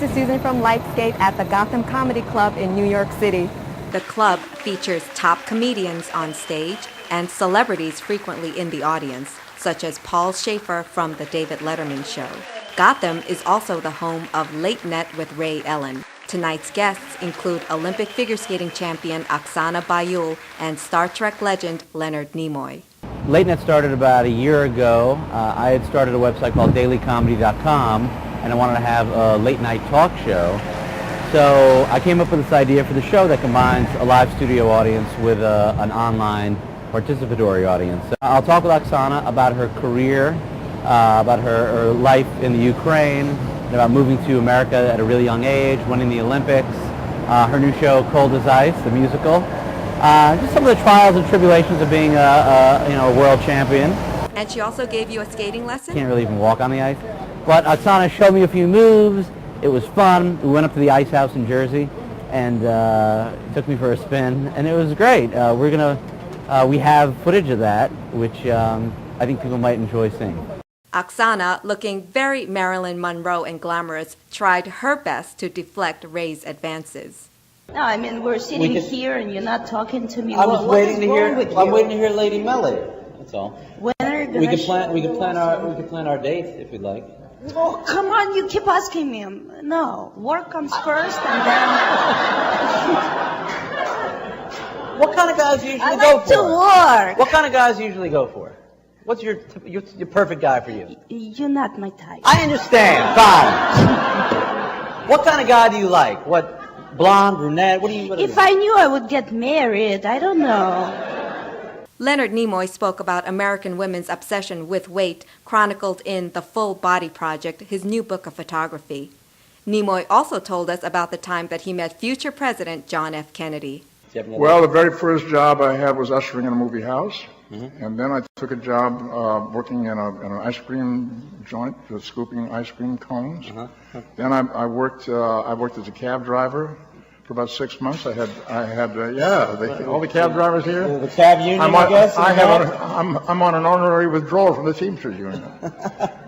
This is Susan from Lightscape at the Gotham Comedy Club in New York City. The club features top comedians on stage and celebrities frequently in the audience, such as Paul Schaefer from The David Letterman Show. Gotham is also the home of LateNet with Ray Ellin. Tonight's guests include Olympic figure skating champion Oksana Baiul and Star Trek legend Leonard Nimoy. LateNet started about a year ago. I had started a website called dailycomedy.com, and I wanted to have a late night talk show. So I came up with this idea for the show that combines a live studio audience with an online participatory audience. I'll talk with Oksana about her career, about her life in the Ukraine, and about moving to America at a really young age, winning the Olympics, her new show Cold as Ice, the musical, just some of the trials and tribulations of being a world champion. And she also gave you a skating lesson? Can't really even walk on the ice. But Oksana showed me a few moves. It was fun. We went up to the Ice House in Jersey and took me for a spin, and it was great. We have footage of that, which I think people might enjoy seeing. Oksana, looking very Marilyn Monroe and glamorous, tried her best to deflect Ray's advances. No, I mean, we're sitting here and you're not talking to me. I'm just waiting to hear. I'm waiting to hear Lady Melody. That's all. When are you gonna We could plan our date if we'd like. Oh, come on, you keep asking me. No, work comes first and then... What kind of guys usually I go like for? to work. What kind of guys usually go for? What's your perfect guy for you? You're not my type. I understand. Fine. What kind of guy do you like? What, blonde, brunette? What do you? If I knew I would get married, I don't know. Leonard Nimoy spoke about American women's obsession with weight, chronicled in The Full Body Project, his new book of photography. Nimoy also told us about the time that he met future President John F. Kennedy. Well, the very first job I had was ushering in a movie house, and then I took a job working in an ice cream joint, scooping ice cream cones. Then I worked as a cab driver for about 6 months. I had all the cab drivers here. The cab union, I guess. I'm on an honorary withdrawal from the Teamsters Union,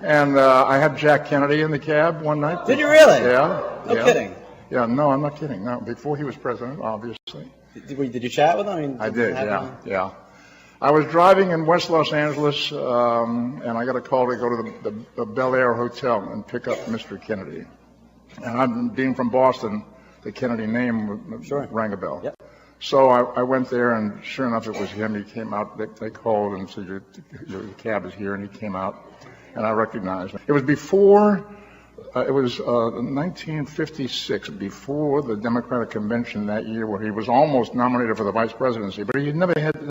and I had Jack Kennedy in the cab one night. Did you really? Yeah. No kidding. Yeah, no, I'm not kidding. No, before he was president, obviously. Did you chat with him? I did, yeah. I was driving in West Los Angeles, and I got a call to go to the Bel Air Hotel and pick up Mr. Kennedy. And being from Boston, the Kennedy name rang a bell. Yep. So I went there, and sure enough, it was him. He came out. They called and said, your cab is here, and he came out, and I recognized him. It was before... It was 1956, before the Democratic Convention that year, where he was almost nominated for the vice presidency. But he never had.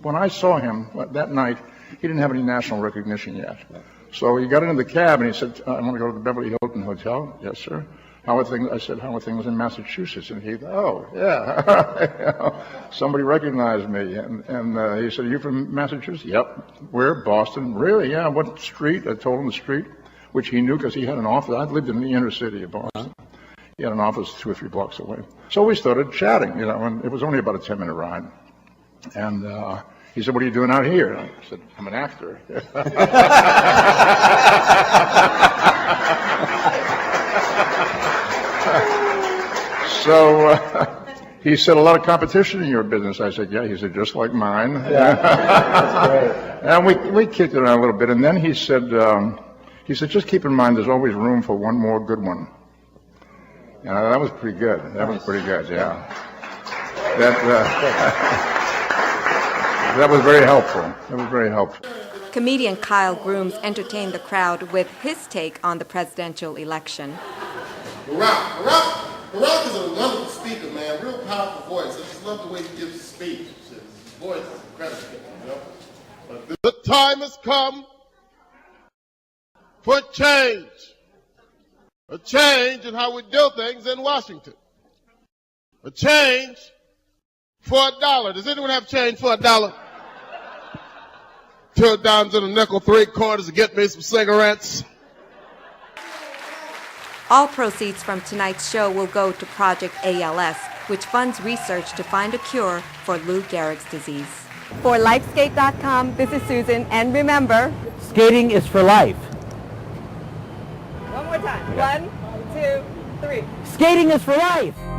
When I saw him that night, he didn't have any national recognition yet. So he got into the cab and he said, "I want to go to the Beverly Hilton Hotel." Yes, sir. How are things? I said, "How are things in Massachusetts?" And he, "Oh, yeah." Somebody recognized me, and he said, "Are you from Massachusetts?" "Yep." "Where?" "Boston." "Really?" "Yeah." "What street?" I told him the street, which he knew because he had an office. I lived in the inner city of Boston. He had an office 2 or 3 blocks away. So we started chatting, and it was only about a 10-minute ride. And he said, "What are you doing out here?" And I said, "I'm an actor." So he said, "A lot of competition in your business." I said, "Yeah." He said, "Just like mine." Yeah, that's great. And we kicked it around a little bit. And then he said, "Just keep in mind, there's always room for one more good one." That was pretty good. That was pretty good, yeah. That was very helpful. That was very helpful. Comedian Kyle Grooms entertained the crowd with his take on the presidential election. Barack is a wonderful speaker, man. Real powerful voice. I just love the way he gives his speech. His voice is incredible, But the time has come for change. A change in how we do things in Washington. A change for $1. Does anyone have change for $1? 2 dimes and a nickel, 3 quarters to get me some cigarettes. All proceeds from tonight's show will go to Project ALS, which funds research to find a cure for Lou Gehrig's disease. For Lightscape.com, this is Susan, and remember, skating is for life. one more time. 1, 2, 3. Skating is for life.